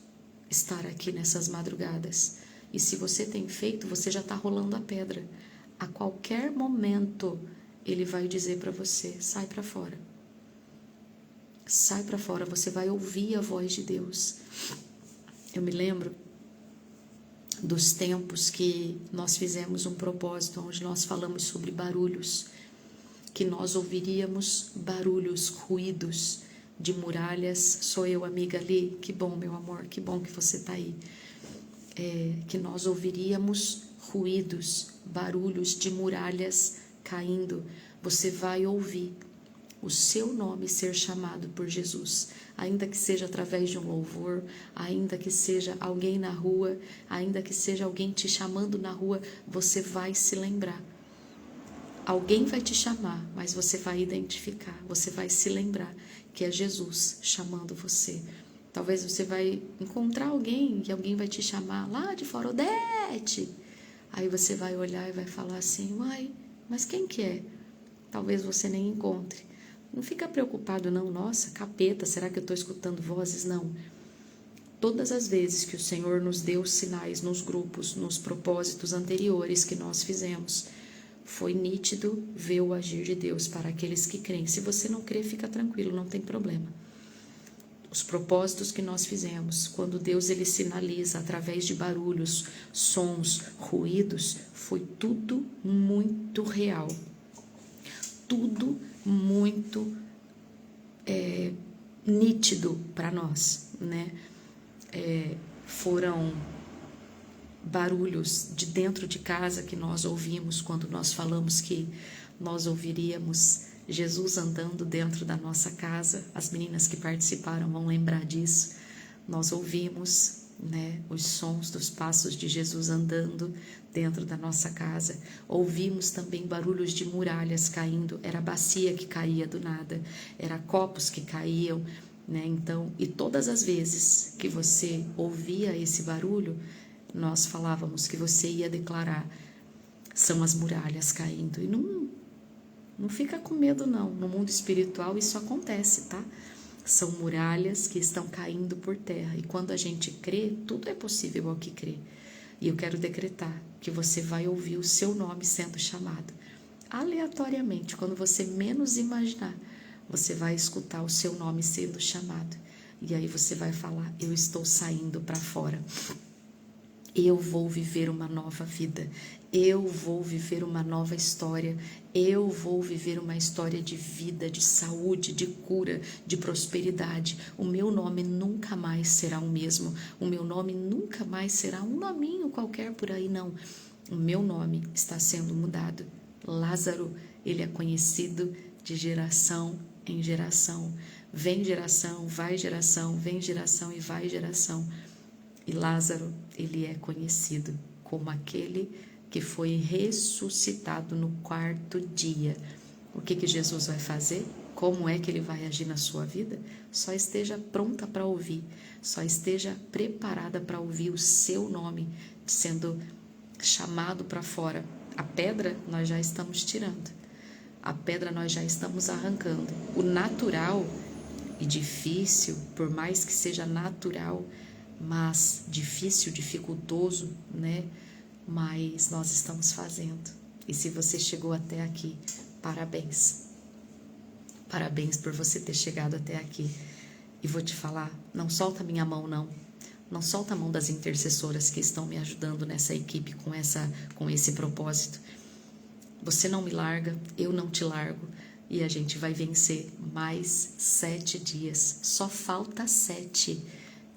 estar aqui nessas madrugadas. E se você tem feito, você já está rolando a pedra. A qualquer momento Ele vai dizer para você: sai para fora. Sai para fora, você vai ouvir a voz de Deus. Eu me lembro dos tempos que nós fizemos um propósito, onde nós falamos sobre barulhos, que nós ouviríamos barulhos, ruídos de muralhas. Sou eu, amiga Ali? Que bom, meu amor, que bom que você está aí. Que nós ouviríamos ruídos, barulhos de muralhas caindo. Você vai ouvir o seu nome ser chamado por Jesus, ainda que seja através de um louvor, ainda que seja alguém na rua, ainda que seja alguém te chamando na rua, você vai se lembrar. Alguém vai te chamar, mas você vai identificar, você vai se lembrar que é Jesus chamando você. Talvez você vai encontrar alguém e alguém vai te chamar lá de fora: Odete! Aí você vai olhar e vai falar assim: uai, mas quem que é? Talvez você nem encontre. Não fica preocupado não: nossa, capeta, será que eu estou escutando vozes? Não. Todas as vezes que o Senhor nos deu sinais nos grupos, nos propósitos anteriores que nós fizemos, foi nítido ver o agir de Deus para aqueles que creem. Se você não crê, fica tranquilo, não tem problema. Os propósitos que nós fizemos, quando Deus ele sinaliza através de barulhos, sons, ruídos, foi tudo muito real. Tudo muito nítido para nós, né? Foram barulhos de dentro de casa que nós ouvimos quando nós falamos que nós ouviríamos Jesus andando dentro da nossa casa. As meninas que participaram vão lembrar disso. Nós ouvimos, né, os sons dos passos de Jesus andando dentro da nossa casa. Ouvimos também barulhos de muralhas caindo. Era bacia que caía do nada, era copos que caíam, né? Então, e todas as vezes que você ouvia esse barulho, nós falávamos que você ia declarar: são as muralhas caindo. E não fica com medo não, no mundo espiritual isso acontece, tá? São muralhas que estão caindo por terra, e quando a gente crê, tudo é possível ao que crê. E eu quero decretar que você vai ouvir o seu nome sendo chamado. Aleatoriamente, quando você menos imaginar, você vai escutar o seu nome sendo chamado. E aí você vai falar: eu estou saindo para fora. Eu vou viver uma nova vida, eu vou viver uma nova história, eu vou viver uma história de vida, de saúde, de cura, de prosperidade. O meu nome nunca mais será o mesmo, o meu nome nunca mais será um nominho qualquer por aí, não. O meu nome está sendo mudado. Lázaro, ele é conhecido de geração em geração. Vem geração, vai geração, vem geração e vai geração. E Lázaro, ele é conhecido como aquele que foi ressuscitado no 4º dia. O que Jesus vai fazer? Como é que ele vai agir na sua vida? Só esteja pronta para ouvir, só esteja preparada para ouvir o seu nome sendo chamado para fora. A pedra nós já estamos tirando, a pedra nós já estamos arrancando. O natural e difícil, por mais que seja natural, mas difícil, dificultoso, né? Mas nós estamos fazendo. E se você chegou até aqui, parabéns. Parabéns por você ter chegado até aqui. E vou te falar, não solta minha mão não. Não solta a mão das intercessoras que estão me ajudando nessa equipe com esse propósito. Você não me larga, eu não te largo. E a gente vai vencer mais 7 dias. Só falta 7.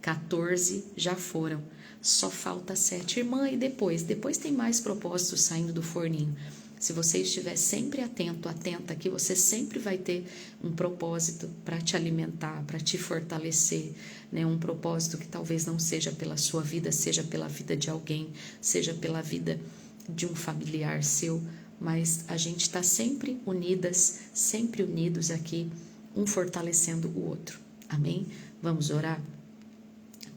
14 já foram, só falta 7. Irmã, e depois? Depois tem mais propósitos saindo do forninho. Se você estiver sempre atento, atenta, que você sempre vai ter um propósito para te alimentar, para te fortalecer, né? Um propósito que talvez não seja pela sua vida, seja pela vida de alguém, seja pela vida de um familiar seu, mas a gente está sempre unidas, sempre unidos aqui, um fortalecendo o outro. Amém? Vamos orar?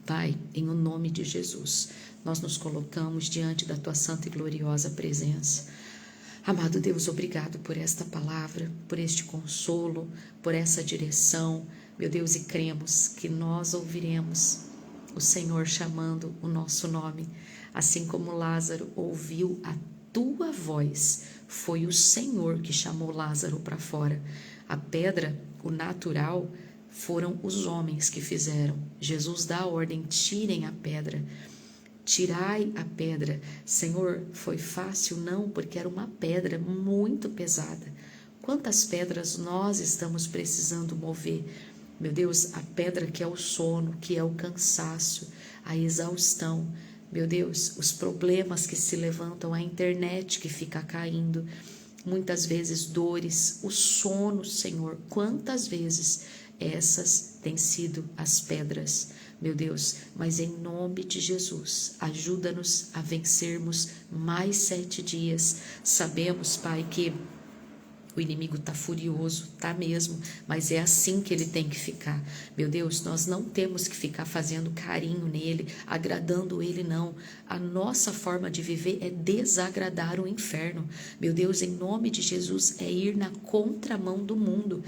Pai, em o nome de Jesus, nós nos colocamos diante da Tua santa e gloriosa presença. Amado Deus, obrigado por esta palavra, por este consolo, por essa direção, meu Deus, e cremos que nós ouviremos o Senhor chamando o nosso nome, assim como Lázaro ouviu a Tua voz, foi o Senhor que chamou Lázaro para fora. A pedra, o natural, foram os homens que fizeram. Jesus dá a ordem, tirem a pedra. Tirai a pedra. Senhor, foi fácil? Não, porque era uma pedra muito pesada. Quantas pedras nós estamos precisando mover? Meu Deus, a pedra que é o sono, que é o cansaço, a exaustão. Meu Deus, os problemas que se levantam, a internet que fica caindo, muitas vezes dores, o sono, Senhor. Quantas vezes essas têm sido as pedras, meu Deus, mas em nome de Jesus, ajuda-nos a vencermos mais 7 dias. Sabemos, Pai, que o inimigo está furioso, está mesmo, mas é assim que ele tem que ficar. Meu Deus, nós não temos que ficar fazendo carinho nele, agradando ele, não. A nossa forma de viver é desagradar o inferno. Meu Deus, em nome de Jesus, é ir na contramão do mundo.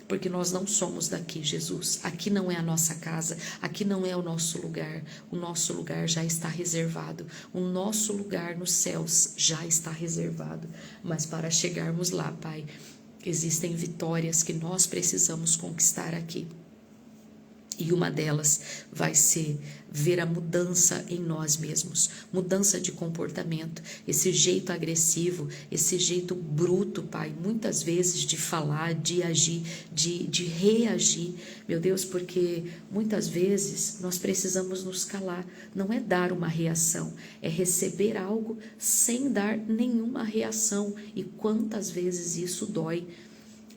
Porque nós não somos daqui, Jesus. Aqui não é a nossa casa, aqui não é o nosso lugar. O nosso lugar já está reservado. O nosso lugar nos céus já está reservado. Mas para chegarmos lá, Pai, existem vitórias que nós precisamos conquistar aqui. E uma delas vai ser ver a mudança em nós mesmos, mudança de comportamento, esse jeito agressivo, esse jeito bruto, Pai, muitas vezes de falar, de agir, de reagir, meu Deus, porque muitas vezes nós precisamos nos calar, não é dar uma reação, é receber algo sem dar nenhuma reação, e quantas vezes isso dói.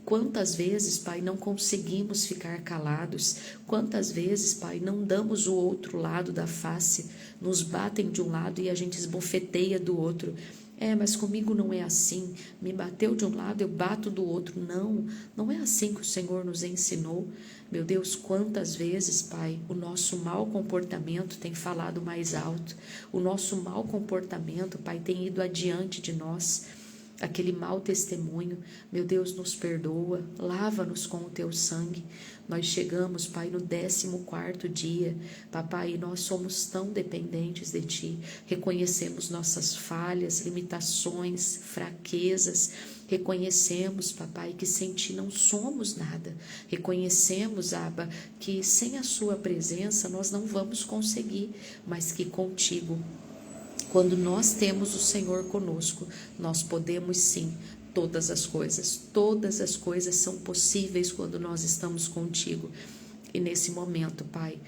Quantas vezes, Pai, não conseguimos ficar calados? Quantas vezes, Pai, não damos o outro lado da face? Nos batem de um lado e a gente esbofeteia do outro. Mas comigo não é assim. Me bateu de um lado, eu bato do outro. Não, não é assim que o Senhor nos ensinou. Meu Deus, quantas vezes, Pai, o nosso mau comportamento tem falado mais alto. O nosso mau comportamento, Pai, tem ido adiante de nós. Aquele mau testemunho, meu Deus, nos perdoa, lava-nos com o teu sangue. Nós chegamos, Pai, no 14º dia, Papai, e nós somos tão dependentes de Ti, reconhecemos nossas falhas, limitações, fraquezas, reconhecemos, Papai, que sem Ti não somos nada, reconhecemos, Abba, que sem a Sua presença nós não vamos conseguir, mas que contigo, quando nós temos o Senhor conosco, nós podemos sim todas as coisas são possíveis quando nós estamos contigo. E nesse momento, Pai,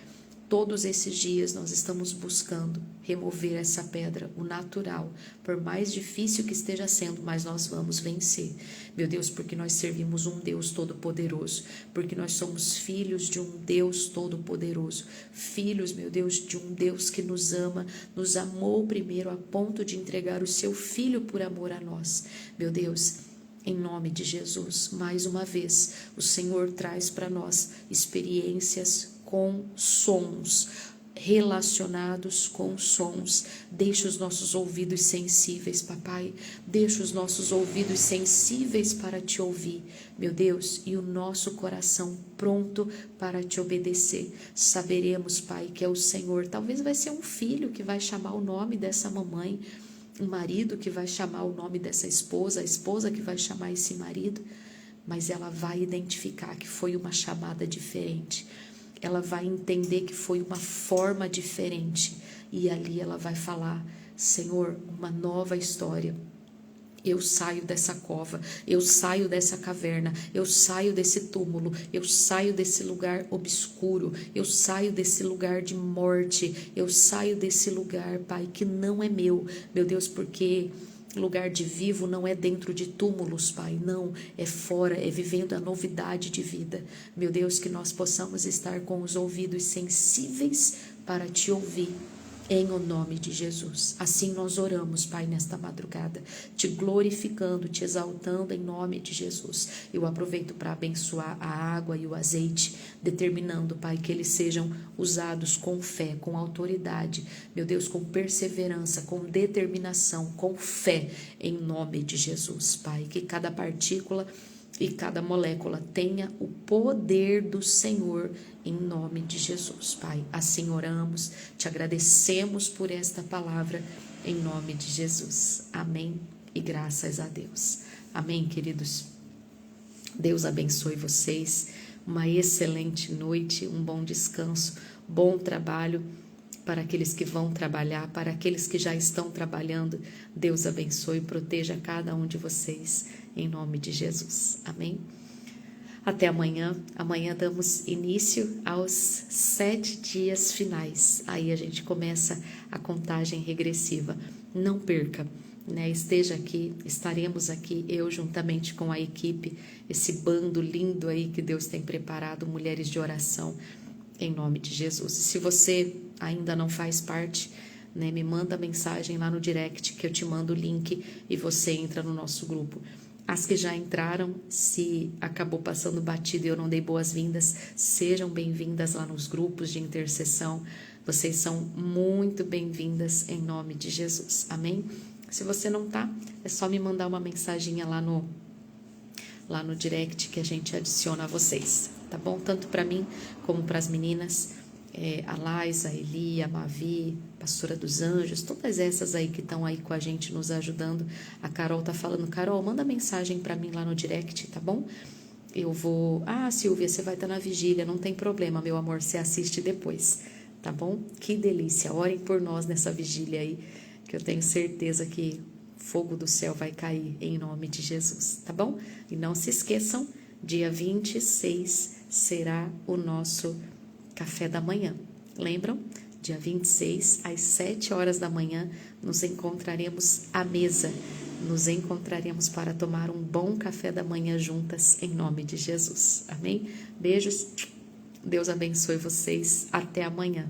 todos esses dias nós estamos buscando remover essa pedra, o natural, por mais difícil que esteja sendo, mas nós vamos vencer. Meu Deus, porque nós servimos um Deus todo-poderoso, porque nós somos filhos de um Deus todo-poderoso, filhos, meu Deus, de um Deus que nos ama, nos amou primeiro a ponto de entregar o seu Filho por amor a nós. Meu Deus, em nome de Jesus, mais uma vez, o Senhor traz para nós experiências com sons, relacionados com sons. Deixa os nossos ouvidos sensíveis, Papai, deixa os nossos ouvidos sensíveis para Te ouvir, meu Deus, e o nosso coração pronto para Te obedecer. Saberemos, Pai, que é o Senhor. Talvez vai ser um filho que vai chamar o nome dessa mamãe, um marido que vai chamar o nome dessa esposa, a esposa que vai chamar esse marido, mas ela vai identificar que foi uma chamada diferente. Ela vai entender que foi uma forma diferente e ali ela vai falar: Senhor, uma nova história. Eu saio dessa cova, eu saio dessa caverna, eu saio desse túmulo, eu saio desse lugar obscuro, eu saio desse lugar de morte, eu saio desse lugar, Pai, que não é meu Deus, porque lugar de vivo não é dentro de túmulos, Pai, não, é fora, é vivendo a novidade de vida. Meu Deus, que nós possamos estar com os ouvidos sensíveis para Te ouvir em o nome de Jesus. Assim nós oramos, Pai, nesta madrugada, te glorificando, te exaltando em nome de Jesus. Eu aproveito para abençoar a água e o azeite, determinando, Pai, que eles sejam usados com fé, com autoridade, meu Deus, com perseverança, com determinação, com fé, em nome de Jesus, Pai. Que cada partícula e cada molécula tenha o poder do Senhor, em nome de Jesus, Pai. Assim oramos, te agradecemos por esta palavra, em nome de Jesus. Amém e graças a Deus. Amém, queridos. Deus abençoe vocês, uma excelente noite, um bom descanso, bom trabalho para aqueles que vão trabalhar, para aqueles que já estão trabalhando. Deus abençoe e proteja cada um de vocês, em nome de Jesus. Amém? Até amanhã. Amanhã damos início aos 7 dias finais. Aí a gente começa a contagem regressiva. Não perca, né? Esteja aqui, estaremos aqui, eu juntamente com a equipe, esse bando lindo aí que Deus tem preparado, mulheres de oração, em nome de Jesus. E se você ainda não faz parte, né, me manda mensagem lá no direct que eu te mando o link e você entra no nosso grupo. As que já entraram, se acabou passando batido e eu não dei boas-vindas, sejam bem-vindas lá nos grupos de intercessão. Vocês são muito bem-vindas em nome de Jesus. Amém? Se você não tá, é só me mandar uma mensaginha lá no direct que a gente adiciona a vocês, tá bom? Tanto para mim como para as meninas, a Laisa, a Eli, a Mavi, pastora dos anjos, todas essas aí que estão aí com a gente nos ajudando. A Carol tá falando, Carol, manda mensagem para mim lá no direct, tá bom? Eu vou... Silvia, você vai estar na vigília, não tem problema, meu amor, você assiste depois, tá bom? Que delícia, orem por nós nessa vigília aí, que eu tenho certeza que fogo do céu vai cair em nome de Jesus, tá bom? E não se esqueçam, dia 26 será o nosso café da manhã. Lembram? Dia 26, às 7 horas da manhã, nos encontraremos à mesa. Nos encontraremos para tomar um bom café da manhã juntas, em nome de Jesus. Amém? Beijos. Deus abençoe vocês. Até amanhã.